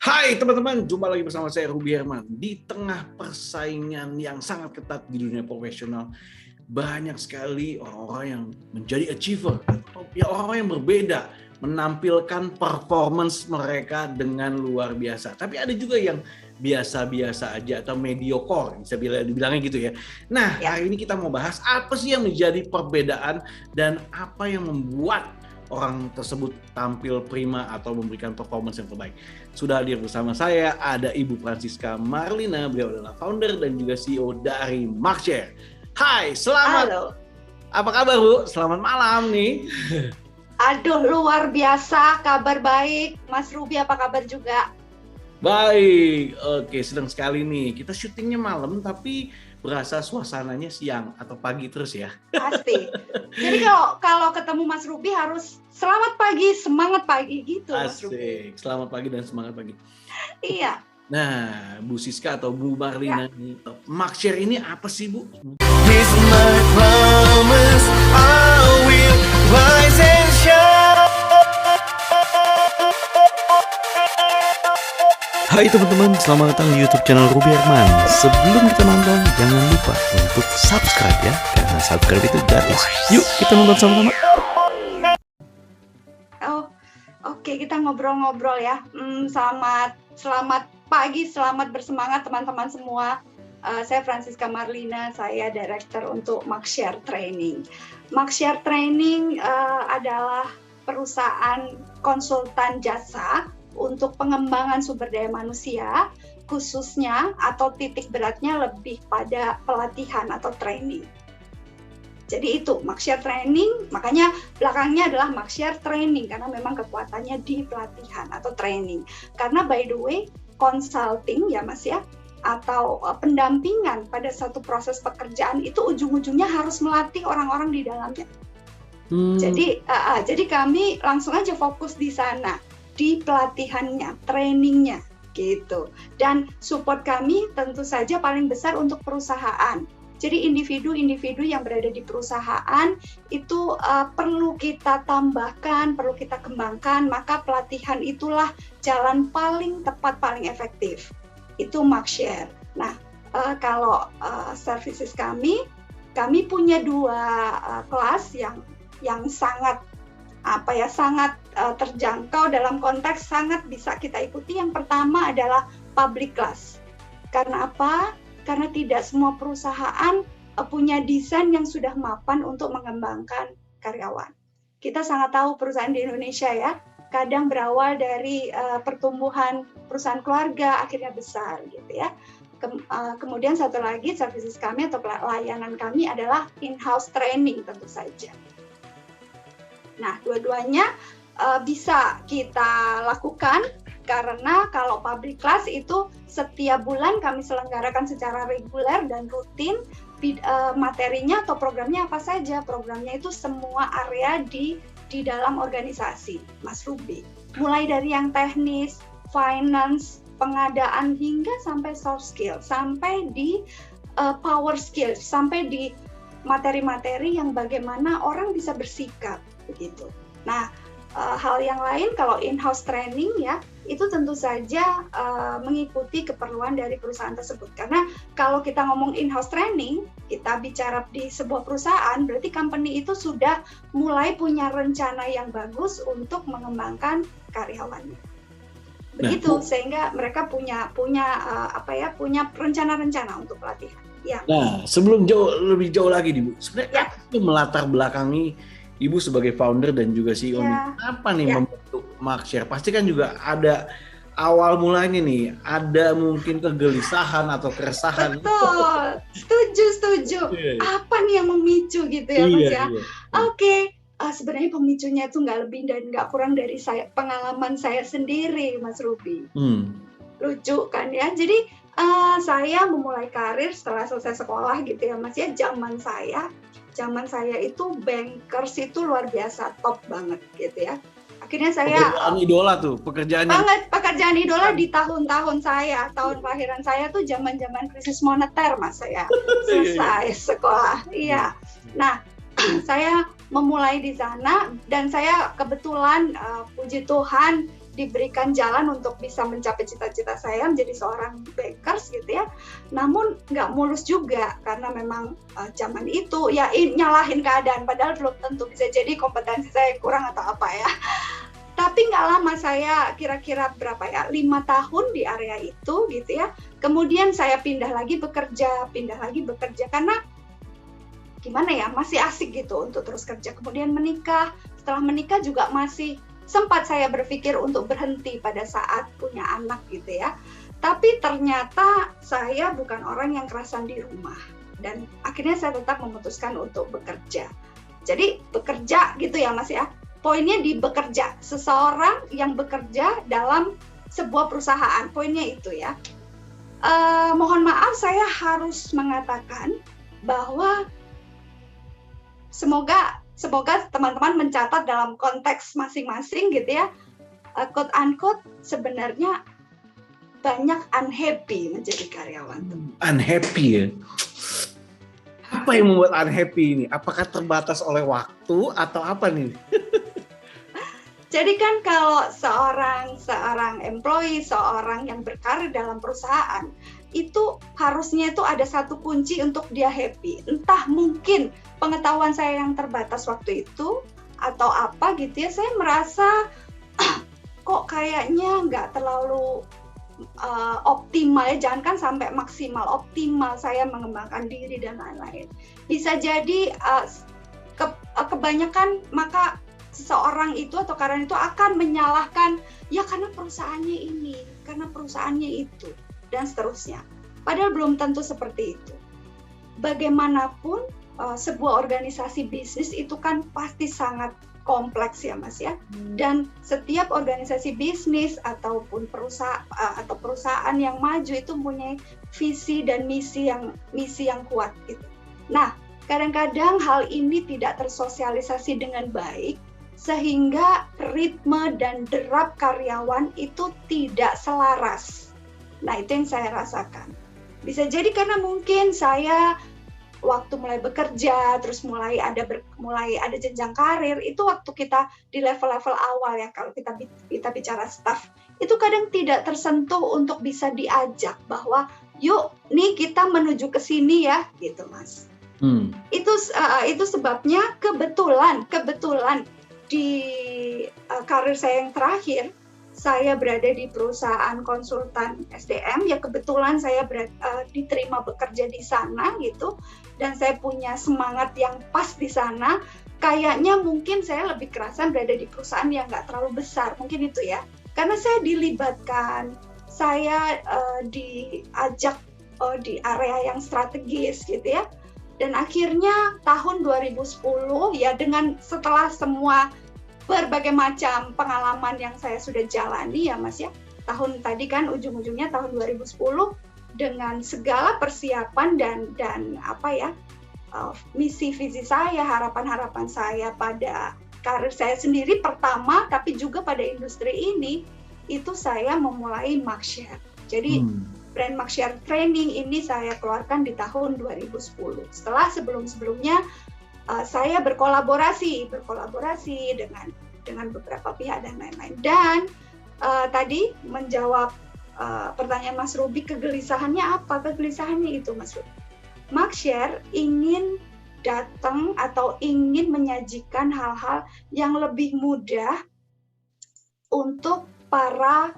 Hai teman-teman, jumpa lagi bersama saya Ruby Herman. Di tengah persaingan yang sangat ketat di dunia profesional, banyak sekali orang-orang yang menjadi achiever atau ya orang-orang yang berbeda, menampilkan performance mereka dengan luar biasa. Tapi ada juga yang biasa-biasa aja atau mediocre, bisa dibilangnya gitu ya. Nah, hari ini kita mau bahas apa sih yang menjadi perbedaan dan apa yang membuat orang tersebut tampil prima atau memberikan performance yang terbaik. Sudah hadir bersama saya ada Ibu Francisca Marlina, beliau adalah founder dan juga CEO dari Markshare. Hai, selamat. Halo. Apa kabar Bu? Selamat malam nih. Aduh, luar biasa, kabar baik. Mas Ruby apa kabar juga? Baik, oke, sedang sekali nih. Kita syutingnya malam tapi berasa suasananya siang atau pagi terus ya. Pasti. Jadi kalau ketemu Mas Ruby harus selamat pagi, semangat pagi gitu. Mas Ruby. Asik, selamat pagi dan semangat pagi. Iya. Nah, Bu Siska atau Bu Marlina, Markshare ini apa sih Bu? He's my promise, I will rise and shine. Hai teman-teman, selamat datang di YouTube channel Ruby Herman. Sebelum kita nonton, jangan lupa untuk subscribe ya, karena subscribe itu gratis. Yuk kita nonton sama-sama. Oke, kita ngobrol-ngobrol ya. Selamat pagi, selamat bersemangat teman-teman semua. Saya Francisca Marlina, saya Director untuk Markshare Training. Markshare Training adalah perusahaan konsultan jasa untuk pengembangan sumber daya manusia, khususnya atau titik beratnya lebih pada pelatihan atau training. Jadi itu Markshare Training, makanya belakangnya adalah Markshare Training karena memang kekuatannya di pelatihan atau training. Karena by the way, consulting ya Mas ya, atau pendampingan pada satu proses pekerjaan itu ujung-ujungnya harus melatih orang-orang di dalamnya. Jadi kami langsung aja fokus di sana, di pelatihannya, trainingnya gitu. Dan support kami tentu saja paling besar untuk perusahaan. Jadi individu-individu yang berada di perusahaan itu perlu kita tambahkan, perlu kita kembangkan, maka pelatihan itulah jalan paling tepat, paling efektif. Itu Markshare. Nah, kalau services kami punya dua kelas yang sangat sangat terjangkau dalam konteks sangat bisa kita ikuti. Yang pertama adalah public class. Karena apa? Karena tidak semua perusahaan punya desain yang sudah mapan untuk mengembangkan karyawan. Kita sangat tahu perusahaan di Indonesia ya, kadang berawal dari pertumbuhan perusahaan keluarga akhirnya besar gitu ya. Kemudian satu lagi services kami atau layanan kami adalah in-house training tentu saja. Nah, dua-duanya bisa kita lakukan karena kalau public class itu setiap bulan kami selenggarakan secara reguler dan rutin. Materinya atau programnya apa saja? Programnya itu semua area di dalam organisasi, Mas Ruby. Mulai dari yang teknis, finance, pengadaan hingga sampai soft skill, sampai di power skill, sampai di materi-materi yang bagaimana orang bisa bersikap begitu. Nah, hal yang lain kalau in-house training ya, itu tentu saja mengikuti keperluan dari perusahaan tersebut. Karena kalau kita ngomong in-house training, kita bicara di sebuah perusahaan, berarti company itu sudah mulai punya rencana yang bagus untuk mengembangkan karyawannya. Begitu, sehingga mereka punya rencana-rencana untuk pelatihan. Ya. Nah, sebelum lebih jauh lagi nih Bu, sebenarnya itu melatar belakangi Ibu sebagai founder dan juga CEO apa nih membentuk Markshare? Pasti kan juga ada awal mulanya nih, ada mungkin kegelisahan atau keresahan. Betul, setuju. Apa nih yang memicu gitu ya Mas ya? Oke. Sebenarnya pemicunya itu nggak lebih dan nggak kurang dari pengalaman saya sendiri, Mas Ruby. Lucu kan ya? Jadi saya memulai karir setelah selesai sekolah gitu ya Mas ya. Zaman saya itu bankers itu luar biasa, top banget gitu ya. Akhirnya saya pekerjaan idola tuh, pekerjaan idola di tahun-tahun saya, tahun kelahiran saya tuh zaman-zaman krisis moneter Mas saya selesai sekolah. Iya. Nah, saya memulai di sana dan saya kebetulan puji Tuhan diberikan jalan untuk bisa mencapai cita-cita saya menjadi seorang bakers gitu ya. Namun nggak mulus juga karena memang zaman itu ya nyalahin keadaan, padahal belum tentu, bisa jadi kompetensi saya kurang atau apa ya. Tapi nggak lama, saya kira-kira berapa ya, 5 tahun di area itu gitu ya. Kemudian saya pindah lagi bekerja karena gimana ya, masih asik gitu untuk terus kerja. Kemudian menikah, setelah menikah juga masih sempat saya berpikir untuk berhenti pada saat punya anak gitu ya. Tapi ternyata saya bukan orang yang kerasan di rumah. Dan akhirnya saya tetap memutuskan untuk bekerja. Jadi bekerja gitu ya Mas ya. Poinnya di bekerja. Seseorang yang bekerja dalam sebuah perusahaan. Poinnya itu ya. Mohon maaf saya harus mengatakan bahwa semoga teman-teman mencatat dalam konteks masing-masing gitu ya, quote unquote, sebenarnya banyak unhappy menjadi karyawan. Unhappy ya? Apa yang membuat unhappy ini? Apakah terbatas oleh waktu atau apa nih? Jadi kan kalau seorang employee, seorang yang berkarir dalam perusahaan, itu harusnya itu ada satu kunci untuk dia happy. Entah mungkin pengetahuan saya yang terbatas waktu itu atau apa gitu ya, saya merasa kok kayaknya nggak terlalu optimal ya, jangankan sampai maksimal, optimal saya mengembangkan diri dan lain-lain. Bisa jadi kebanyakan maka seseorang itu atau karyawan itu akan menyalahkan ya karena perusahaannya ini, karena perusahaannya itu, dan seterusnya. Padahal belum tentu seperti itu. Bagaimanapun sebuah organisasi bisnis itu kan pasti sangat kompleks ya Mas ya. Dan setiap organisasi bisnis ataupun perusahaan yang maju itu mempunyai visi dan misi yang kuat gitu. Nah, kadang-kadang hal ini tidak tersosialisasi dengan baik, sehingga ritme dan derap karyawan itu tidak selaras. Nah, itu yang saya rasakan. Bisa jadi karena mungkin saya waktu mulai bekerja, terus mulai ada jenjang karir, itu waktu kita di level-level awal ya, kalau kita bicara staff, itu kadang tidak tersentuh untuk bisa diajak bahwa yuk nih kita menuju ke sini ya, gitu Mas. Itu sebabnya kebetulan di karir saya yang terakhir, saya berada di perusahaan konsultan SDM, ya kebetulan saya diterima bekerja di sana gitu, dan saya punya semangat yang pas di sana. Kayaknya mungkin saya lebih kerasan berada di perusahaan yang nggak terlalu besar, mungkin itu ya, karena saya dilibatkan, saya diajak di area yang strategis gitu ya. Dan akhirnya tahun 2010 ya, dengan setelah semua berbagai macam pengalaman yang saya sudah jalani ya Mas ya, tahun tadi kan ujung-ujungnya tahun 2010 dengan segala persiapan dan apa ya, misi visi saya, harapan saya pada karir saya sendiri pertama, tapi juga pada industri ini, itu saya memulai Maxshare. Jadi brand Maxshare Training ini saya keluarkan di tahun 2010. Setelah sebelumnya saya berkolaborasi dengan beberapa pihak dan lain-lain. Dan tadi menjawab pertanyaan Mas Ruby, kegelisahannya apa? Kegelisahannya itu Mas Ruby, Maxshare ingin datang atau ingin menyajikan hal-hal yang lebih mudah untuk para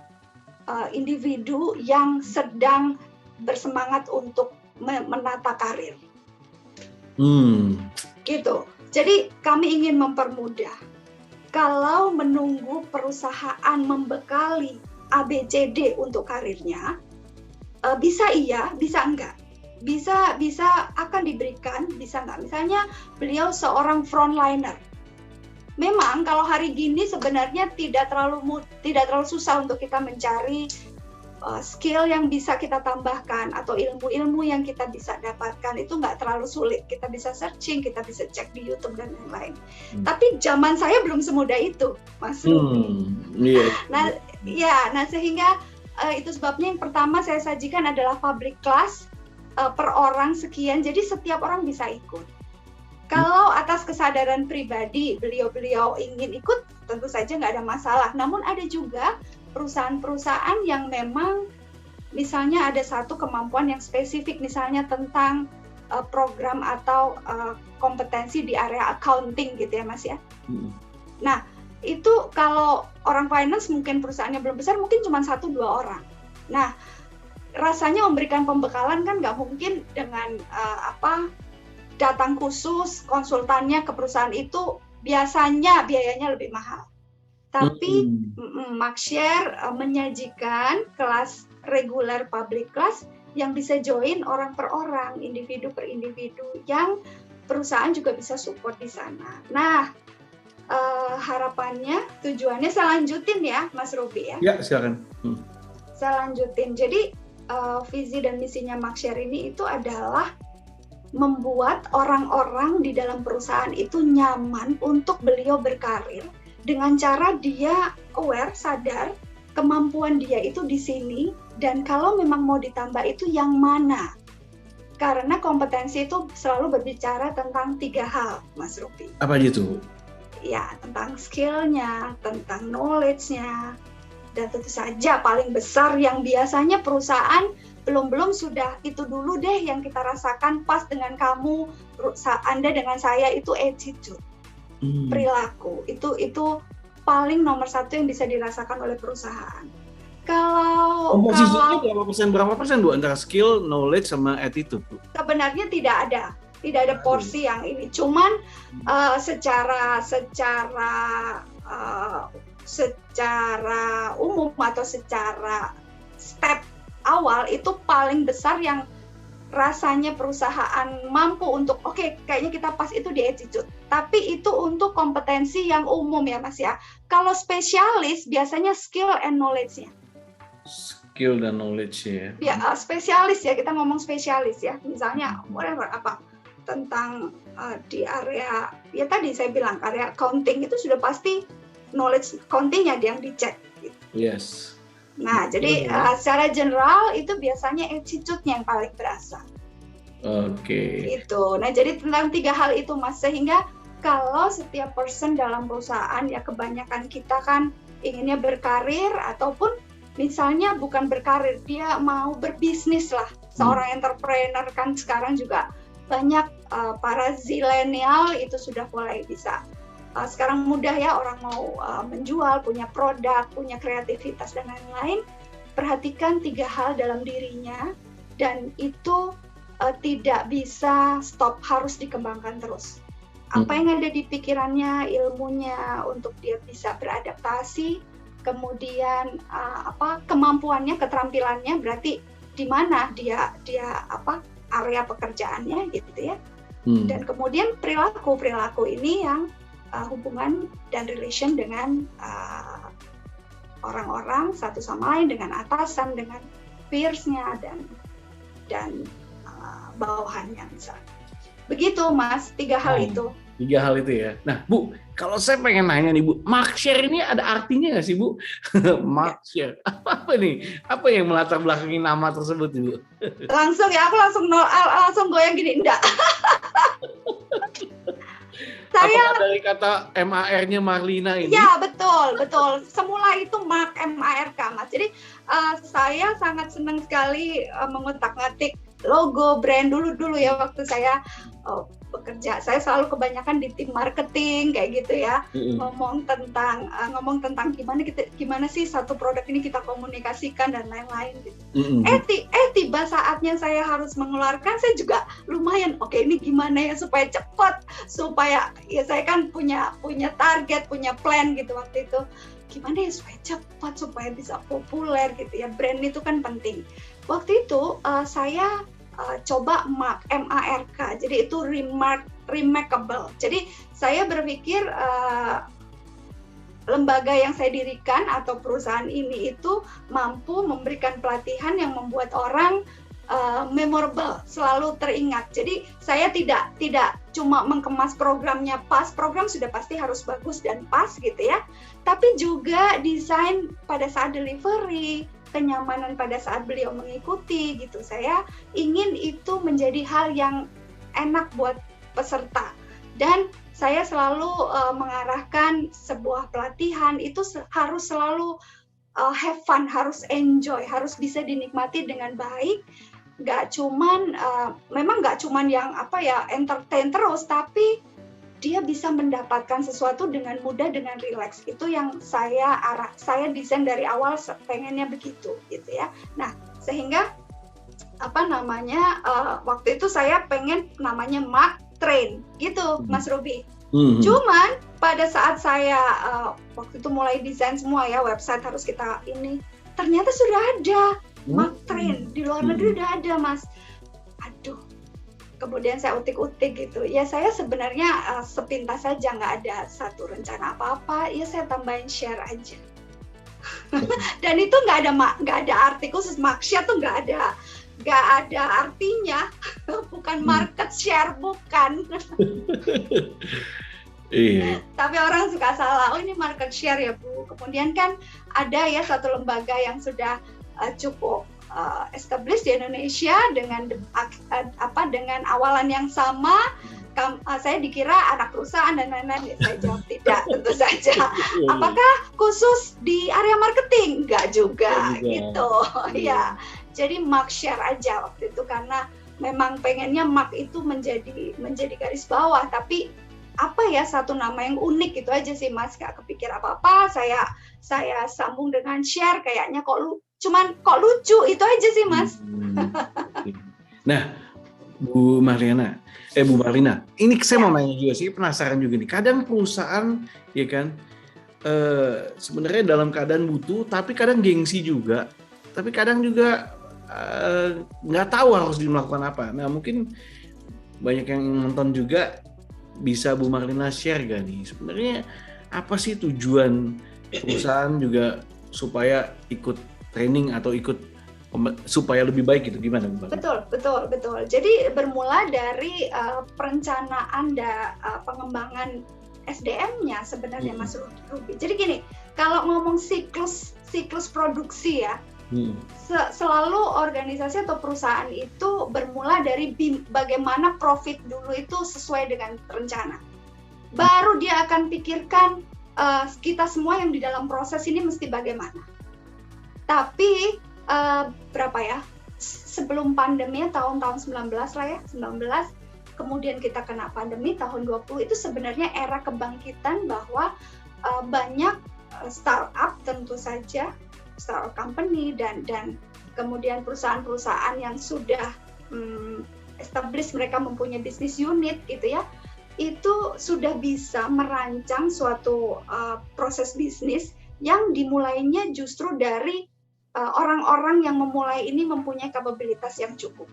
individu yang sedang bersemangat untuk menata karir. Gitu. Jadi kami ingin mempermudah. Kalau menunggu perusahaan membekali ABCD untuk karirnya, bisa iya, bisa enggak. Bisa akan diberikan, bisa enggak. Misalnya beliau seorang frontliner. Memang kalau hari gini sebenarnya tidak terlalu susah untuk kita mencari skill yang bisa kita tambahkan atau ilmu-ilmu yang kita bisa dapatkan, itu nggak terlalu sulit. Kita bisa searching, kita bisa cek di YouTube dan lain-lain. Tapi zaman saya belum semudah itu, Mas Ruby. Nah, sehingga itu sebabnya yang pertama saya sajikan adalah public class per orang sekian, jadi setiap orang bisa ikut. Kalau atas kesadaran pribadi beliau-beliau ingin ikut, tentu saja nggak ada masalah. Namun ada juga perusahaan-perusahaan yang memang misalnya ada satu kemampuan yang spesifik, misalnya tentang program atau kompetensi di area accounting gitu ya Mas ya. Nah itu kalau orang finance mungkin perusahaannya belum besar, mungkin cuma 1-2 orang. Nah rasanya memberikan pembekalan kan nggak mungkin dengan datang khusus konsultannya ke perusahaan itu, biasanya biayanya lebih mahal. Tapi Maxshare menyajikan kelas reguler public class yang bisa join orang per orang, individu per individu, yang perusahaan juga bisa support di sana. Nah, harapannya, tujuannya saya lanjutin ya, Mas Ruby ya. Ya, silakan. Saya lanjutin. Jadi visi dan misinya Maxshare ini itu adalah membuat orang-orang di dalam perusahaan itu nyaman untuk beliau berkarir dengan cara dia aware, sadar kemampuan dia itu di sini, dan kalau memang mau ditambah itu yang mana. Karena kompetensi itu selalu berbicara tentang 3 hal, Mas Rupi. Apa itu? Ya, tentang skill-nya, tentang knowledge-nya, dan tentu saja paling besar yang biasanya perusahaan belum sudah itu dulu deh yang kita rasakan pas dengan kamu, Anda dengan saya, itu attitude, perilaku. Itu paling nomor 1 yang bisa dirasakan oleh perusahaan. Kalau komposisinya berapa persen Bu antara skill, knowledge sama attitude Bu? Sebenarnya tidak ada porsi yang ini. Cuman secara umum atau secara step awal itu paling besar yang rasanya perusahaan mampu untuk kayaknya kita pas itu di attitude. Tapi itu untuk kompetensi yang umum ya Mas ya. Kalau spesialis biasanya skill and knowledge-nya. Skill dan knowledge ya. Ya, spesialis ya, kita ngomong spesialis ya. Misalnya whatever tentang di area ya tadi saya bilang area accounting itu sudah pasti knowledge accounting-nya yang dicek gitu. Yes. Nah, jadi secara general itu biasanya attitude-nya yang paling berasa. Oke. Itu. Nah, jadi tentang 3 hal itu Mas, sehingga kalau setiap person dalam perusahaan ya kebanyakan kita kan inginnya berkarir ataupun misalnya bukan berkarir, dia mau berbisnis lah. Seorang entrepreneur kan sekarang juga banyak para zilenial itu sudah mulai bisa. Sekarang mudah ya orang mau menjual, punya produk, punya kreativitas dan lain-lain. Perhatikan 3 hal dalam dirinya dan itu tidak bisa stop, harus dikembangkan terus. Apa yang ada di pikirannya, ilmunya untuk dia bisa beradaptasi, kemudian kemampuannya, keterampilannya, berarti di mana dia area pekerjaannya gitu ya. Dan kemudian perilaku ini yang hubungan dan relation dengan orang-orang satu sama lain, dengan atasan, dengan peers-nya dan bawahannya misalnya. Begitu Mas, 3 hal itu. 3 hal itu ya. Nah Bu, kalau saya pengen nanya nih Bu, Maxshare ini ada artinya nggak sih Bu? Maxshare, apa nih? Apa yang melatar belakangi nama tersebut Bu? Langsung ya, aku langsung goyang gini, enggak. Apakah dari kata MAR-nya Marlina ini? Ya, betul. Semula itu MARK, Mas. Jadi saya sangat senang sekali mengutak-ngatik logo brand dulu ya waktu saya bekerja. Saya selalu kebanyakan di tim marketing kayak gitu ya. Ngomong tentang gimana sih satu produk ini kita komunikasikan dan lain-lain gitu. Tiba saatnya saya harus mengeluarkan, saya juga lumayan ini gimana ya supaya cepat, supaya ya saya kan punya target, punya plan gitu waktu itu. Gimana ya supaya cepat, supaya bisa populer gitu ya. Brand itu kan penting. Waktu itu saya coba MARK, jadi itu remarkable. Jadi saya berpikir lembaga yang saya dirikan atau perusahaan ini itu mampu memberikan pelatihan yang membuat orang memorable, selalu teringat. Jadi saya tidak cuma mengemas programnya pas, program sudah pasti harus bagus dan pas gitu ya, tapi juga desain pada saat delivery, kenyamanan pada saat beliau mengikuti gitu. Saya ingin itu menjadi hal yang enak buat peserta. Dan saya selalu mengarahkan sebuah pelatihan itu harus selalu have fun, harus enjoy, harus bisa dinikmati dengan baik. Memang nggak cuman yang entertain terus, tapi dia bisa mendapatkan sesuatu dengan mudah, dengan rileks. Itu yang saya desain dari awal, pengennya begitu gitu ya. Nah, sehingga waktu itu saya pengen namanya Mark Train gitu, Mas Ruby. Cuman pada saat saya waktu itu mulai desain semua ya, website harus kita ini, ternyata sudah ada Mark Train di luar negeri, udah ada, Mas. Aduh, kemudian saya utik-utik gitu. Ya saya sebenarnya sepintas saja, nggak ada satu rencana apa-apa. Ya saya tambahin share aja. Dan itu nggak ada arti khusus, Mark-share tuh nggak ada artinya. Bukan market share, bukan. Iya. Tapi orang suka salah, oh ini market share ya Bu. Kemudian kan ada ya satu lembaga yang sudah cukup established di Indonesia dengan awalan yang sama. Saya dikira anak perusahaan dan lain-lain. Saya jawab tidak, tentu saja. Apakah khusus di area marketing? Enggak juga gitu. Ya. Jadi Mark share aja waktu itu, karena memang pengennya Mark itu menjadi garis bawah, tapi satu nama yang unik itu aja sih, Mas. Gak kepikir apa-apa, saya sambung dengan share, kayaknya kok lucu, itu aja sih, Mas. Nah, Bu Marlina, ini saya mau nanya juga sih, penasaran juga nih. Kadang perusahaan ya kan sebenarnya dalam keadaan butuh, tapi kadang gengsi juga, tapi kadang juga nggak tahu harus melakukan apa. Nah, mungkin banyak yang nonton juga, bisa Bu Marlina share gak nih sebenarnya apa sih tujuan perusahaan juga supaya ikut training atau ikut supaya lebih baik gitu, gimana Bu Marlina? Betul. Jadi bermula dari perencanaan dan pengembangan SDM-nya sebenarnya, Mas Ruby. Jadi gini, kalau ngomong siklus produksi ya, selalu organisasi atau perusahaan itu bermula dari bagaimana profit dulu itu sesuai dengan rencana. Baru dia akan pikirkan kita semua yang di dalam proses ini mesti bagaimana. Tapi sebelum pandemi tahun-tahun 19 lah ya, 19, kemudian kita kena pandemi tahun 20, itu sebenarnya era kebangkitan bahwa banyak startup, tentu saja startup company dan kemudian perusahaan-perusahaan yang sudah established, mereka mempunyai bisnis unit gitu ya, itu sudah bisa merancang suatu proses bisnis yang dimulainya justru dari orang-orang yang memulai ini mempunyai kapabilitas yang cukup.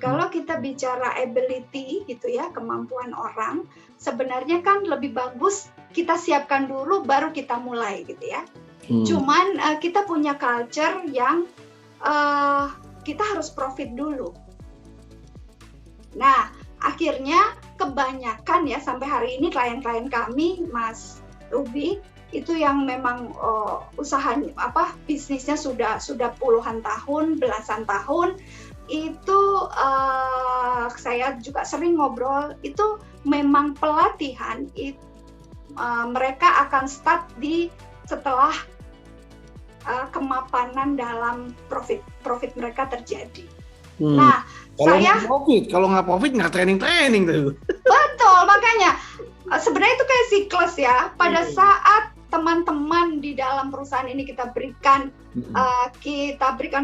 Kalau kita bicara ability gitu ya, kemampuan orang, sebenarnya kan lebih bagus kita siapkan dulu baru kita mulai gitu ya. Cuman kita punya culture yang kita harus profit dulu. Nah, akhirnya kebanyakan ya sampai hari ini klien-klien kami, Mas Ruby, itu yang memang usahanya bisnisnya sudah puluhan tahun, belasan tahun, itu saya juga sering ngobrol, itu memang pelatihan mereka akan start setelah kemapanan dalam profit mereka terjadi. Nah, kalau nggak profit nggak training tuh. Betul, makanya sebenarnya itu kayak siklus ya. Pada saat teman-teman di dalam perusahaan ini kita berikan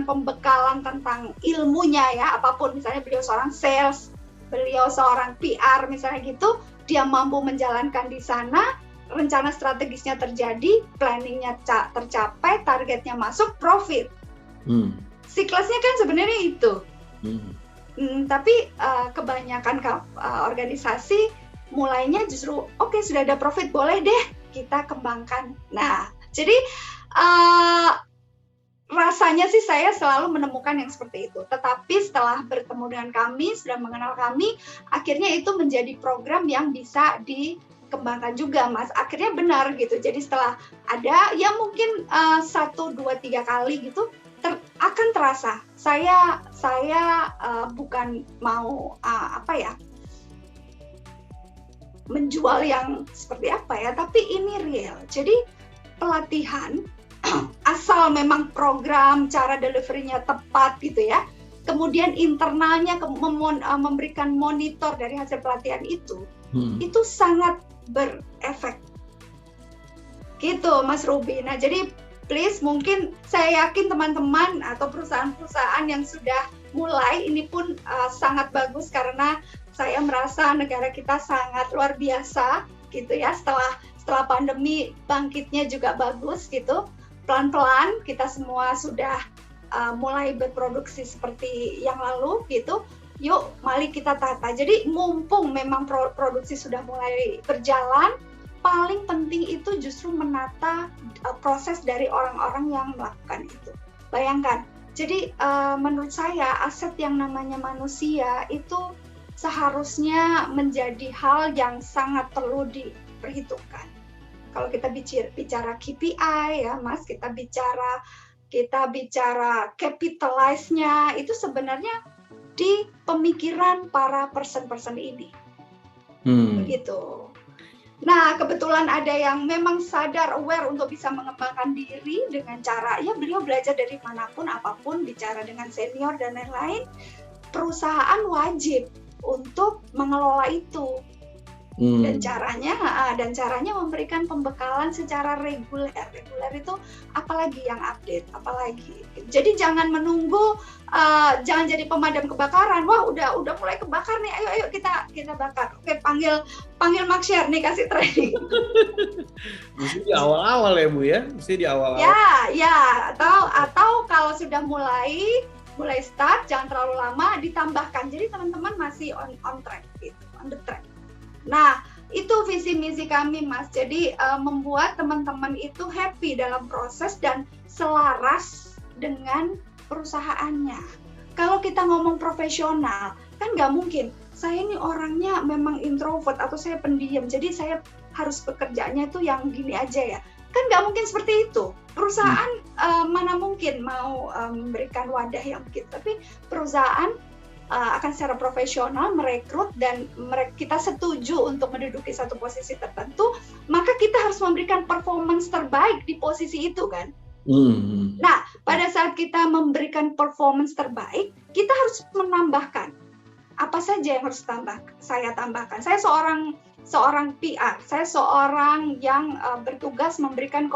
pembekalan tentang ilmunya ya, apapun, misalnya beliau seorang sales, beliau seorang PR misalnya gitu, dia mampu menjalankan di sana, rencana strategisnya terjadi, planningnya tercapai, targetnya masuk, profit. Siklusnya kan sebenarnya itu. Tapi kebanyakan organisasi mulainya justru sudah ada profit, boleh deh kita kembangkan. Nah, jadi rasanya sih saya selalu menemukan yang seperti itu. Tetapi setelah bertemu dengan kami, sudah mengenal kami, akhirnya itu menjadi program yang bisa dikembangkan juga, Mas. Akhirnya benar gitu. Jadi setelah ada ya mungkin 1, 2, 3 kali gitu, akan terasa. Saya bukan mau menjual yang seperti apa ya, tapi ini real. Jadi pelatihan asal memang program cara delivery-nya tepat gitu ya. Kemudian internalnya memberikan monitor dari hasil pelatihan itu sangat berefek. Gitu Mas Ruby. Nah, jadi please, mungkin saya yakin teman-teman atau perusahaan-perusahaan yang sudah mulai ini pun sangat bagus, karena saya merasa negara kita sangat luar biasa gitu ya. Setelah pandemi bangkitnya juga bagus gitu. Pelan-pelan kita semua sudah mulai berproduksi seperti yang lalu gitu. Yuk, mari kita tata. Jadi mumpung memang produksi sudah mulai berjalan, paling penting itu justru menata proses dari orang-orang yang melakukan itu. Bayangkan, jadi menurut saya aset yang namanya manusia itu seharusnya menjadi hal yang sangat perlu diperhitungkan. Kalau kita bicara KPI ya Mas, kita bicara capitalize-nya, itu sebenarnya di pemikiran para person-person ini. Begitu. Nah, kebetulan ada yang memang sadar, aware untuk bisa mengembangkan diri dengan cara, ya beliau belajar dari manapun, apapun, bicara dengan senior dan lain-lain. Perusahaan wajib untuk mengelola itu. Dan caranya memberikan pembekalan secara reguler. Reguler itu apalagi yang update, apalagi. Jadi jangan menunggu, jangan jadi pemadam kebakaran. Wah, udah mulai kebakar nih. Ayo kita bakar. Oke, panggil Maxshare nih, kasih training. Mesti di awal-awal ya Bu ya, mesti di awal-awal. Ya, atau kalau sudah mulai start, jangan terlalu lama, ditambahkan. Jadi teman-teman masih on track gitu, on the track. Nah, itu visi misi kami Mas. Jadi membuat teman-teman itu happy dalam proses dan selaras dengan perusahaannya. Kalau kita ngomong profesional, kan nggak mungkin. Saya ini orangnya memang introvert atau saya pendiam, jadi saya harus bekerjanya itu yang gini aja ya. Kan nggak mungkin seperti itu. Perusahaan mana mungkin mau memberikan wadah yang begitu. Tapi perusahaan akan secara profesional merekrut dan kita setuju untuk menduduki satu posisi tertentu, maka kita harus memberikan performance terbaik di posisi itu kan. Nah, pada saat kita memberikan performance terbaik, kita harus menambahkan apa saja yang harus saya tambahkan. Saya seorang PR, saya seorang yang bertugas memberikan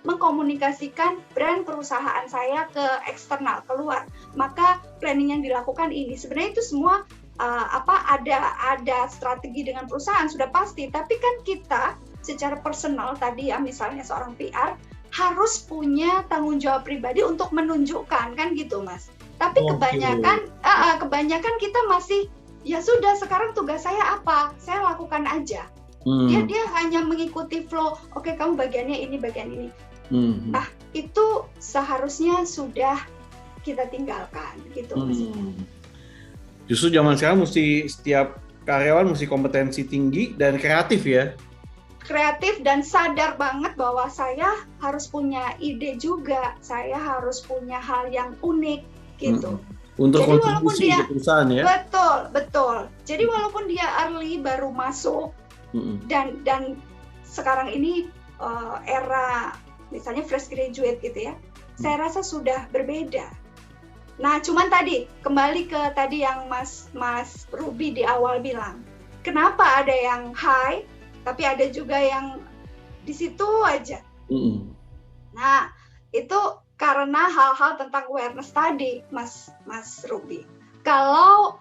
mengkomunikasikan brand perusahaan saya ke eksternal, keluar. Maka planning yang dilakukan ini sebenarnya itu semua ada strategi dengan perusahaan sudah pasti, tapi kan kita secara personal tadi ya, misalnya seorang PR harus punya tanggung jawab pribadi untuk menunjukkan kan gitu Mas. Tapi kebanyakan kita masih ya sudah, sekarang tugas saya apa? Saya lakukan aja. Dia hanya mengikuti flow. Oke, kamu bagiannya ini, bagian ini. Nah, itu seharusnya sudah kita tinggalkan gitu maksudnya. Justru zaman sekarang mesti setiap karyawan mesti kompetensi tinggi dan kreatif ya. Kreatif dan sadar banget bahwa saya harus punya ide juga. Saya harus punya hal yang unik gitu. Untuk jadi kontribusi ke perusahaan ya. Betul. Jadi walaupun dia early baru masuk dan sekarang ini era misalnya fresh graduate gitu ya, saya rasa sudah berbeda. Nah, cuman tadi kembali ke tadi yang Mas Ruby di awal bilang, kenapa ada yang high tapi ada juga yang di situ aja. Nah, itu karena hal-hal tentang awareness tadi, Mas Ruby. Kalau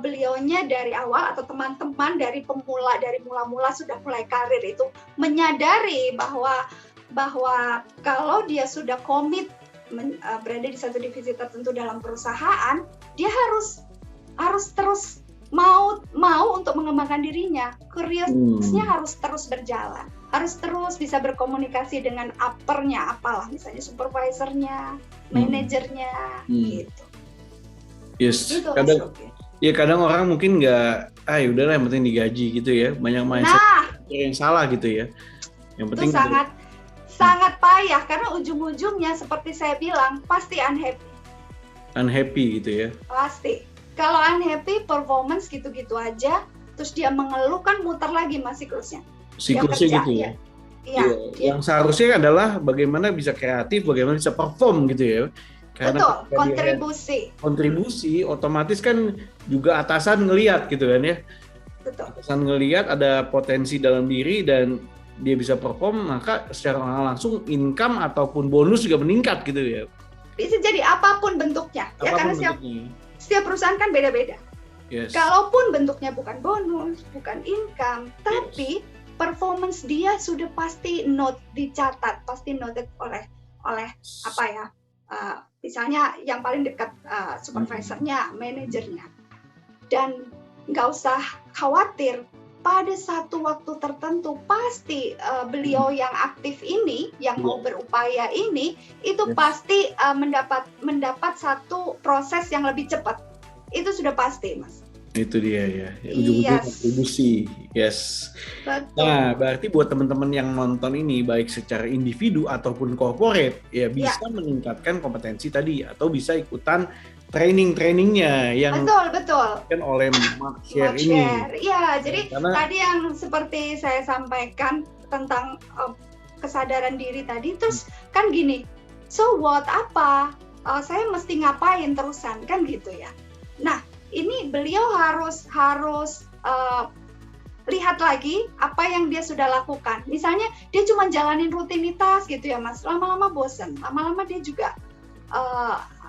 beliaunya dari awal atau teman-teman dari mula-mula sudah mulai karir itu menyadari bahwa kalau dia sudah komit berada di satu divisi tertentu dalam perusahaan, dia harus terus mau untuk mengembangkan dirinya. Career-nya harus terus berjalan. Harus terus bisa berkomunikasi dengan upper-nya, apalah misalnya supervisor-nya, manajernya, gitu. Yes, gitu, kadang orang mungkin nggak, udahlah yang penting digaji gitu ya. Banyak mindset yang salah gitu ya. Yang penting itu sangat payah karena ujung-ujungnya seperti saya bilang pasti unhappy gitu ya. Pasti. Kalau unhappy, performance gitu-gitu aja, terus dia mengeluh kan muter lagi Mas siklusnya. Siklusnya gitu ya. Iya. Yang seharusnya adalah bagaimana bisa kreatif, bagaimana bisa perform gitu ya. Karena betul, kontribusi otomatis kan juga atasan ngelihat gitu kan ya. Betul. Atasan ngelihat ada potensi dalam diri dan dia bisa perform, maka secara langsung income ataupun bonus juga meningkat gitu ya. Bisa jadi apapun bentuknya, ya karena setiap perusahaan kan beda-beda. Yes. Kalaupun bentuknya bukan bonus, bukan income, tapi performance dia sudah pasti dicatat, pasti noted oleh apa ya? Misalnya yang paling dekat supervisornya, manajernya, dan nggak usah khawatir. Pada satu waktu tertentu pasti beliau yang aktif ini, yang mau berupaya ini, itu pasti mendapat satu proses yang lebih cepat. Itu sudah pasti, Mas. Itu dia ya, ujung-ujungnya kontribusi. Yes. Betul. Nah, berarti buat teman-teman yang nonton ini, baik secara individu ataupun corporate, ya bisa meningkatkan kompetensi tadi, atau bisa ikutan training-trainingnya yang betul kan oleh Markshare ini. Iya, jadi tadi yang seperti saya sampaikan tentang kesadaran diri tadi, terus kan gini, so what apa? Saya mesti ngapain terusan kan gitu ya. Nah, ini beliau harus lihat lagi apa yang dia sudah lakukan. Misalnya dia cuma jalanin rutinitas gitu ya Mas, lama-lama bosen, lama-lama dia juga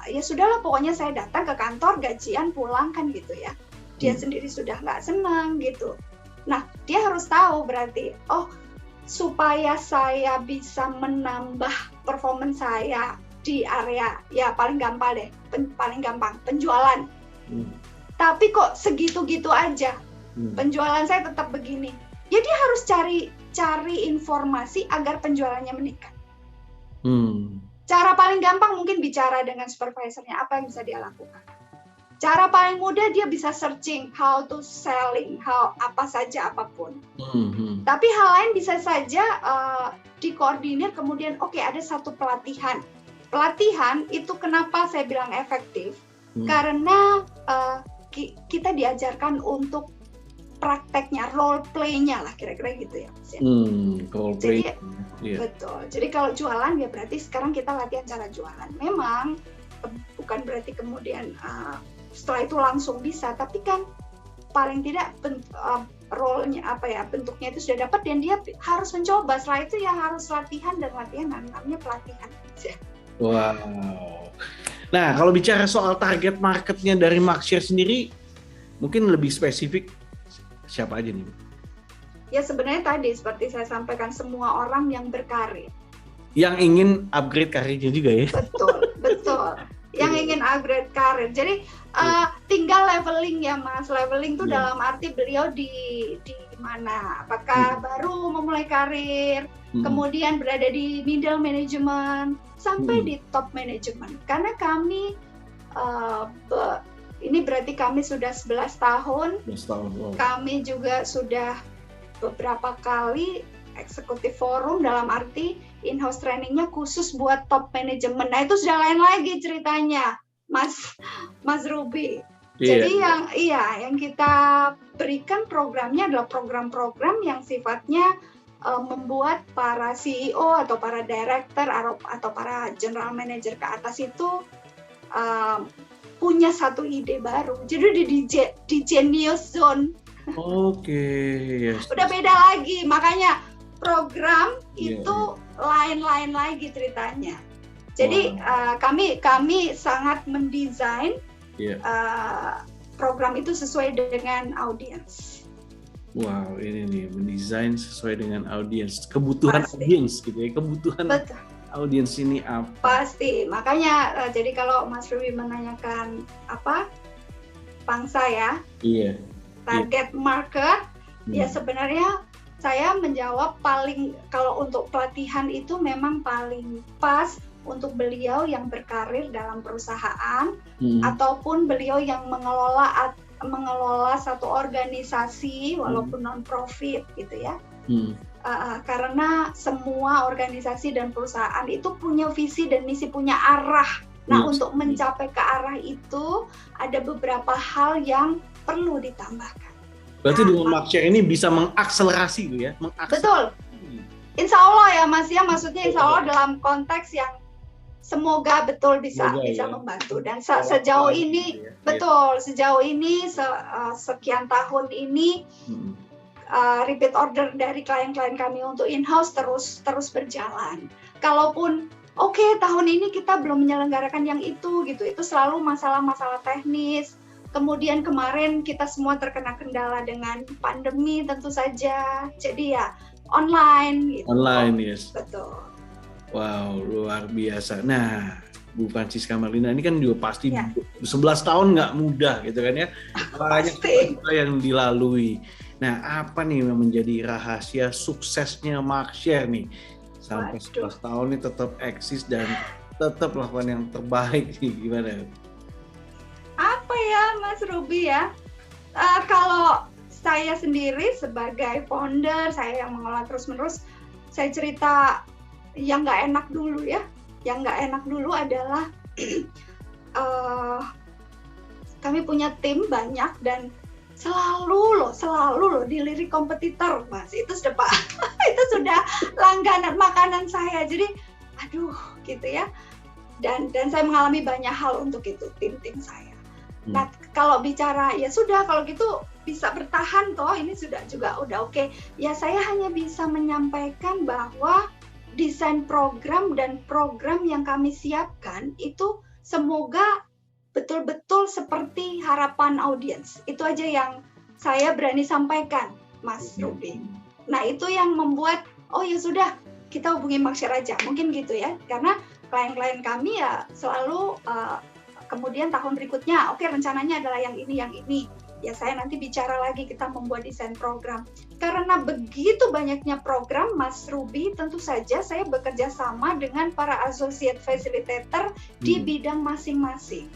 ya sudahlah pokoknya saya datang ke kantor, gajian, pulang kan gitu ya. Dia sendiri sudah nggak senang gitu. Nah, dia harus tahu berarti, supaya saya bisa menambah performance saya di area, ya paling gampang penjualan. Tapi kok segitu-gitu aja, penjualan saya tetap begini. Ya dia harus cari informasi agar penjualannya meningkat. Cara paling gampang mungkin bicara dengan supervisornya, apa yang bisa dia lakukan. Cara paling mudah dia bisa searching how to selling, apa saja apapun. Tapi hal lain bisa saja dikoordinir, kemudian ada satu pelatihan. Pelatihan itu kenapa saya bilang efektif? Karena kita diajarkan untuk prakteknya, role play-nya lah kira-kira gitu ya. Role play. Jadi, betul. Jadi kalau jualan ya berarti sekarang kita latihan cara jualan. Memang bukan berarti kemudian setelah itu langsung bisa, tapi kan paling tidak role-nya bentuknya itu sudah dapat dan dia harus mencoba. Setelah itu ya harus latihan dan namanya pelatihan. Wow. Nah, kalau bicara soal target marketnya dari Markshare sendiri, mungkin lebih spesifik siapa aja nih? Ya sebenarnya tadi seperti saya sampaikan, semua orang yang berkarir. Yang ingin upgrade karirnya juga ya? Betul. Yang ingin upgrade karir. Jadi tinggal leveling ya Mas. Leveling itu dalam arti beliau di mana? Apakah baru memulai karir, kemudian berada di middle management, sampai di top management. Karena kami ini berarti kami sudah 11 tahun. 11 tahun. Wow. Kami juga sudah beberapa kali eksekutif forum, dalam arti in-house trainingnya khusus buat top management. Nah itu sudah lain lagi ceritanya, Mas Ruby. Jadi yang kita berikan programnya adalah program-program yang sifatnya membuat para CEO atau para director atau para general manager ke atas itu punya satu ide baru. Jadi di genius zone. Yes. Udah beda lagi, makanya program itu lain-lain lagi ceritanya. Jadi kami sangat mendesain program itu sesuai dengan audiens. Wow, ini nih mendesain sesuai dengan audiens, kebutuhan audiens gitu ya, kebutuhan audiens ini apa? Pasti, makanya jadi kalau Mas Ruby menanyakan apa pangsa ya, target market, ya sebenarnya saya menjawab kalau untuk pelatihan itu memang paling pas untuk beliau yang berkarir dalam perusahaan ataupun beliau yang mengelola satu organisasi walaupun non-profit gitu ya. Karena semua organisasi dan perusahaan itu punya visi dan misi, punya arah. Nah, untuk mencapai ke arah itu ada beberapa hal yang perlu ditambahkan. Berarti Nah, dengan Markshare ini bisa mengakselerasi gitu ya? betul. Insya Allah ya Mas ya, maksudnya Insya Allah dalam konteks yang semoga betul bisa Semoga, ya. membantu. Dan sejauh ini, ya. betul, sejauh ini sekian tahun ini repeat order dari klien-klien kami untuk in-house terus berjalan. Kalaupun tahun ini kita belum menyelenggarakan yang itu gitu, itu selalu masalah-masalah teknis. Kemudian kemarin kita semua terkena kendala dengan pandemi tentu saja, jadi ya online gitu. Online, yes. Betul. Wow, luar biasa. Nah, Bu Francisca Marlina ini kan juga pasti Ya. 11 tahun nggak mudah gitu kan ya. Banyak Pasti. yang dilalui. Nah, apa nih yang menjadi rahasia suksesnya Markshare nih? Sampai 11 tahun ini tetap eksis dan tetap melakukan yang terbaik nih, gimana? Apa ya Mas Ruby ya? Kalau saya sendiri sebagai founder, saya yang mengelola terus-menerus, saya cerita yang nggak enak dulu ya. Yang nggak enak dulu adalah kami punya tim banyak dan selalu loh dilirik kompetitor, Mas. Itu sudah langganan makanan saya. Jadi aduh gitu ya. Dan saya mengalami banyak hal untuk itu, tim saya. Nah, kalau bicara ya sudah, kalau gitu bisa bertahan toh, ini sudah oke. Ya saya hanya bisa menyampaikan bahwa desain program dan program yang kami siapkan itu semoga betul-betul seperti harapan audiens. Itu aja yang saya berani sampaikan, Mas Ruby. Nah, itu yang membuat ya sudah, kita hubungi Markshare aja. Mungkin gitu ya. Karena klien-klien kami ya selalu kemudian tahun berikutnya, rencananya adalah yang ini. Ya saya nanti bicara lagi, kita membuat desain program. Karena begitu banyaknya program, Mas Ruby, tentu saja saya bekerja sama dengan para associate facilitator di bidang masing-masing.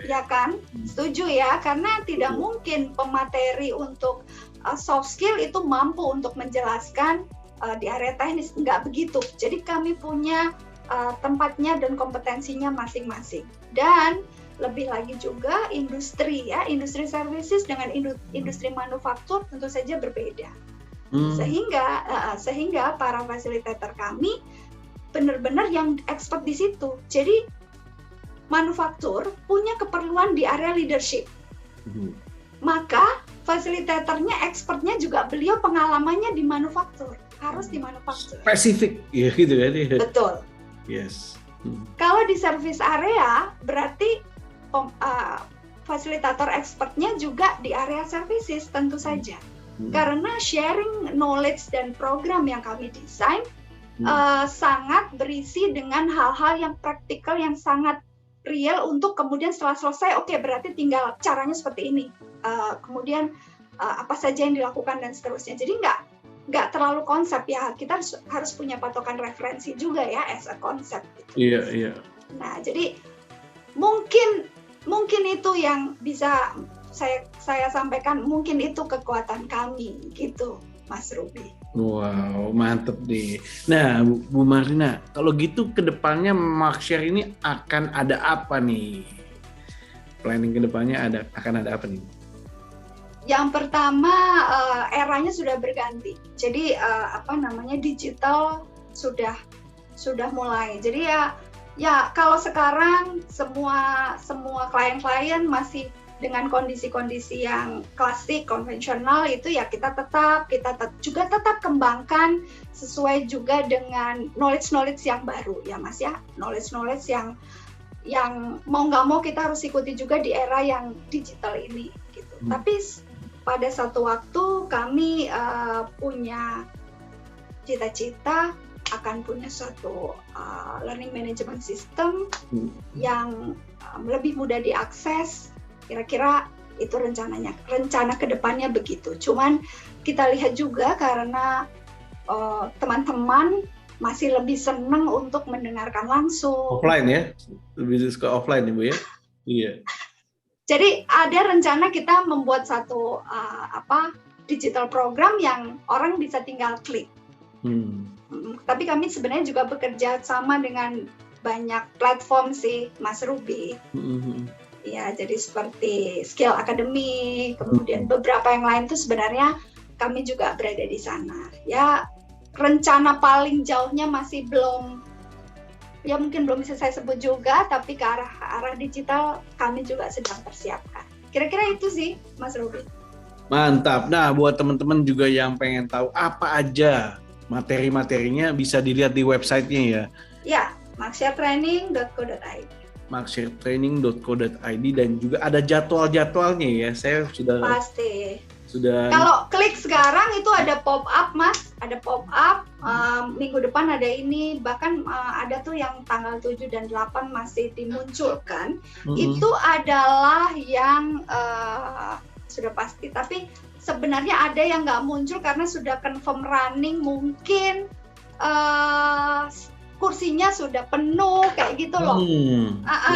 Ya kan? Setuju ya? Karena tidak mungkin pemateri untuk soft skill itu mampu untuk menjelaskan di area teknis. Enggak begitu. Jadi kami punya tempatnya dan kompetensinya masing-masing. Dan lebih lagi juga industri services dengan industri manufaktur tentu saja berbeda. Sehingga para fasilitator kami benar-benar yang expert di situ. Jadi manufaktur punya keperluan di area leadership. Maka fasilitatornya, expertnya juga beliau pengalamannya di manufaktur, harus di manufaktur. Spesifik, ya gitu kan? Betul. Yes. Kalau di service area berarti fasilitator expertnya juga di area services tentu saja. Karena sharing knowledge dan program yang kami desain sangat berisi dengan hal-hal yang praktikal, yang sangat real, untuk kemudian setelah selesai, berarti tinggal caranya seperti ini. Kemudian apa saja yang dilakukan dan seterusnya. Jadi nggak terlalu konsep ya, kita harus punya patokan referensi juga ya as a konsep gitu. Iya. Nah, jadi mungkin itu yang bisa saya sampaikan, mungkin itu kekuatan kami gitu, Mas Ruby. Wow, mantep nih. Nah, Bu Marlina, kalau gitu kedepannya Markshare ini akan ada apa nih? Planning kedepannya akan ada apa nih? Yang pertama, eranya sudah berganti. Jadi digital sudah mulai. Jadi ya kalau sekarang semua klien-klien masih dengan kondisi-kondisi yang klasik, konvensional, itu ya kita juga tetap kembangkan sesuai juga dengan knowledge yang baru ya Mas ya. Knowledge yang mau nggak mau kita harus ikuti juga di era yang digital ini gitu. Tapi pada satu waktu kami punya cita-cita akan punya suatu learning management system yang lebih mudah diakses. Kira-kira itu rencana kedepannya begitu. Cuman kita lihat juga karena teman-teman masih lebih senang untuk mendengarkan langsung. Offline ya? Lebih suka offline ya Bu ya? Iya. Jadi ada rencana kita membuat satu digital program yang orang bisa tinggal klik. Tapi kami sebenarnya juga bekerja sama dengan banyak platform sih, Mas Ruby. Ya, jadi seperti skill akademik, kemudian beberapa yang lain itu sebenarnya kami juga berada di sana. Ya, rencana paling jauhnya masih belum, ya mungkin belum bisa saya sebut juga, tapi ke arah digital kami juga sedang persiapkan. Kira-kira itu sih, Mas Ruby. Mantap. Nah, buat teman-teman juga yang pengen tahu apa aja materi-materinya bisa dilihat di websitenya ya. Ya, marksharetraining.co.id. marksharetraining.co.id dan juga ada jadwal-jadwalnya ya. Saya sudah Kalau klik sekarang itu ada pop up, Mas, ada pop up. Minggu depan ada ini, bahkan ada tuh yang tanggal 7 dan 8 masih dimunculkan. Itu adalah yang sudah pasti, tapi sebenarnya ada yang nggak muncul karena sudah confirm running, mungkin kursinya sudah penuh kayak gitu loh.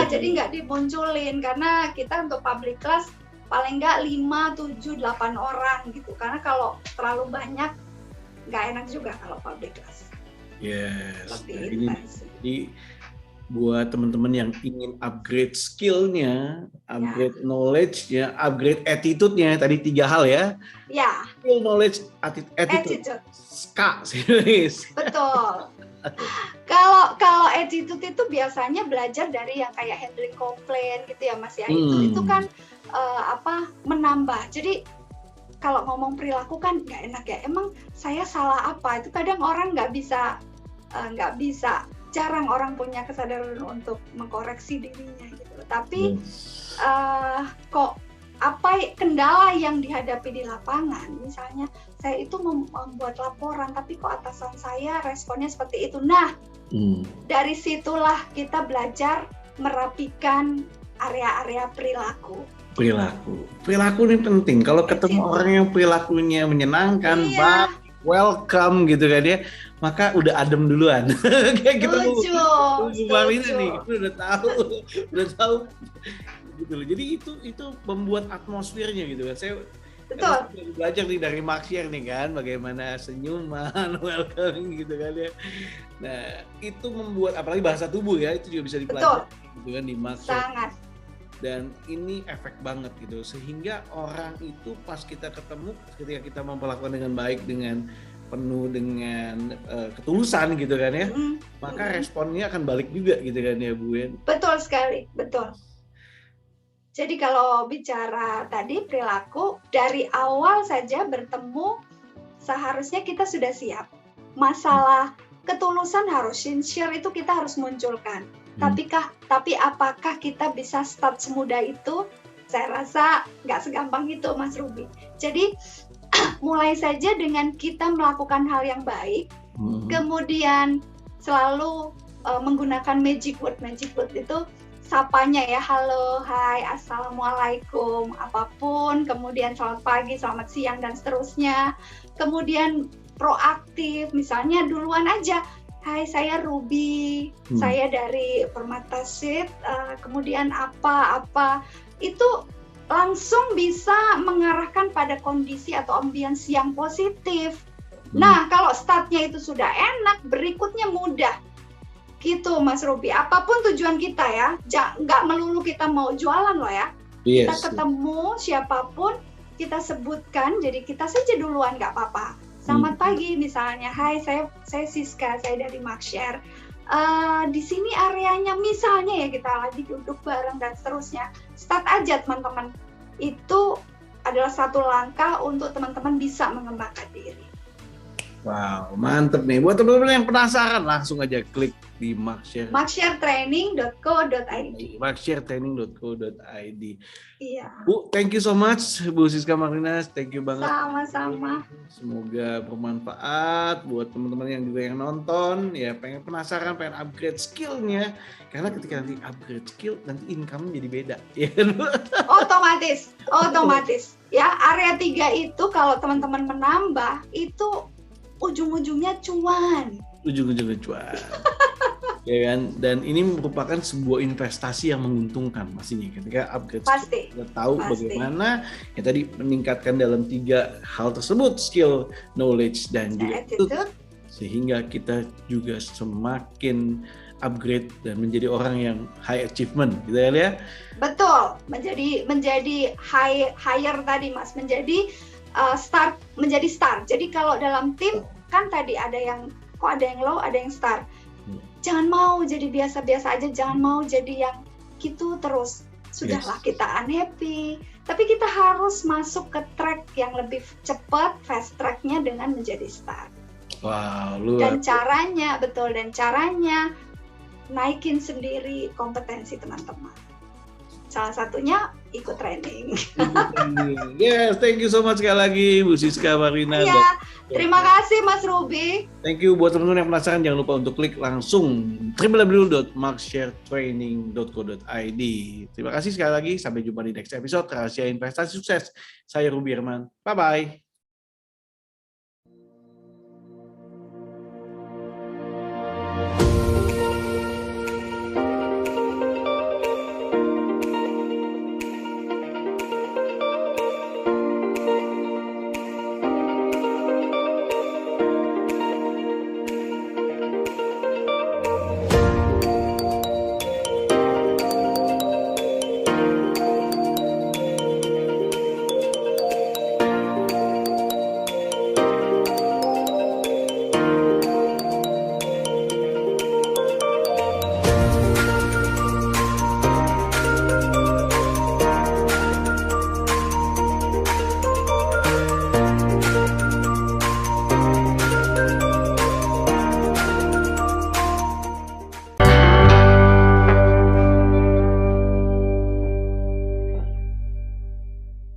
Jadi nggak dimunculin karena kita untuk public class paling nggak 5, 7, 8 orang gitu. Karena kalau terlalu banyak nggak enak juga kalau public class. Yes. Jadi buat teman-teman yang ingin upgrade skill-nya, upgrade knowledge-nya, upgrade attitude-nya, tadi 3 hal ya. Ya. Skill, knowledge, attitude. Ska, serius. Betul. Kalau attitude itu biasanya belajar dari yang kayak handling komplain gitu ya Mas ya. Itu kan menambah. Jadi kalau ngomong perilaku kan nggak enak ya. Emang saya salah apa? Itu kadang orang nggak bisa. Jarang orang punya kesadaran untuk mengkoreksi dirinya gitu. Tapi kok apa kendala yang dihadapi di lapangan? Misalnya saya itu membuat laporan, tapi kok atasan saya responnya seperti itu. Nah, dari situlah kita belajar merapikan area-area perilaku. Perilaku ini penting. Kalau ketemu orang yang perilakunya menyenangkan, welcome gitu kan ya, maka udah adem duluan. Kayak kita udah tahu gitu loh. Jadi itu membuat atmosfernya gitu kan. Saya belajar nih dari Markshare nih kan, bagaimana senyuman, welcoming gitu kan ya. Nah, itu membuat apalagi bahasa tubuh ya, itu juga bisa dipelajari gitu kan di Markshare. Sangat. Dan ini efek banget gitu, sehingga orang itu pas kita ketemu, ketika kita memperlakukan dengan baik, dengan penuh dengan ketulusan gitu kan ya, maka responnya akan balik juga gitu kan ya Bu Yen. Betul sekali, betul. Jadi kalau bicara tadi perilaku, dari awal saja bertemu seharusnya kita sudah siap. Masalah ketulusan harus sincere, itu kita harus munculkan. Tapi apakah kita bisa start semudah itu? Saya rasa nggak segampang itu, Mas Ruby. Jadi mulai saja dengan kita melakukan hal yang baik, kemudian selalu menggunakan magic word itu sapanya ya, halo, hai, assalamualaikum, apapun, kemudian selamat pagi, selamat siang, dan seterusnya. Kemudian proaktif, misalnya duluan aja, hai, saya Ruby, saya dari Permata Seed, kemudian apa, itu langsung bisa mengarahkan pada kondisi atau ambience yang positif. Nah, kalau startnya itu sudah enak, berikutnya mudah. Gitu Mas Ruby, apapun tujuan kita ya, nggak melulu kita mau jualan loh ya. Kita ketemu siapapun, kita sebutkan, jadi kita saja duluan nggak apa-apa. Selamat pagi misalnya, hai saya Siska, saya dari Markshare. Di sini areanya misalnya ya, kita lagi duduk bareng dan seterusnya. Start aja teman-teman, itu adalah satu langkah untuk teman-teman bisa mengembangkan diri. Wow, mantep nih. Buat teman-teman yang penasaran, langsung aja klik di Markshare. marksharetraining.co.id. marksharetraining.co.id. Iya. Bu, thank you so much, Bu Siska Marlina. Thank you banget. Sama-sama. Semoga bermanfaat buat teman-teman yang juga yang nonton, ya pengen penasaran, pengen upgrade skillnya. Karena ketika nanti upgrade skill, nanti income jadi beda. Ya. Otomatis. Ya, area 3 itu kalau teman-teman menambah, itu ujung-ujungnya cuan. Ya kan, dan ini merupakan sebuah investasi yang menguntungkan pastinya ketika upgrade skill. Kita tahu bagaimana ya tadi meningkatkan dalam 3 hal tersebut, skill, knowledge, dan juga attitude, sehingga kita juga semakin upgrade dan menjadi orang yang high achievement, gitu ya. Betul, menjadi higher tadi Mas, menjadi menjadi star. Jadi kalau dalam tim kan tadi ada yang low, ada yang star. Jangan mau jadi biasa-biasa aja, jangan mau jadi yang gitu terus. Sudahlah kita unhappy, tapi kita harus masuk ke track yang lebih cepat, fast tracknya dengan menjadi star. Wow, luar. Dan caranya naikin sendiri kompetensi teman-teman. Salah satunya ikut training. Yes, thank you so much sekali lagi Bu Siska Marina. Iya, terima kasih Mas Ruby. Thank you buat teman-teman yang penasaran, jangan lupa untuk klik langsung www.marksharetraining.co.id. Terima kasih sekali lagi, sampai jumpa di next episode Rahasia Investasi Sukses. Saya Ruby Herman. Bye-bye.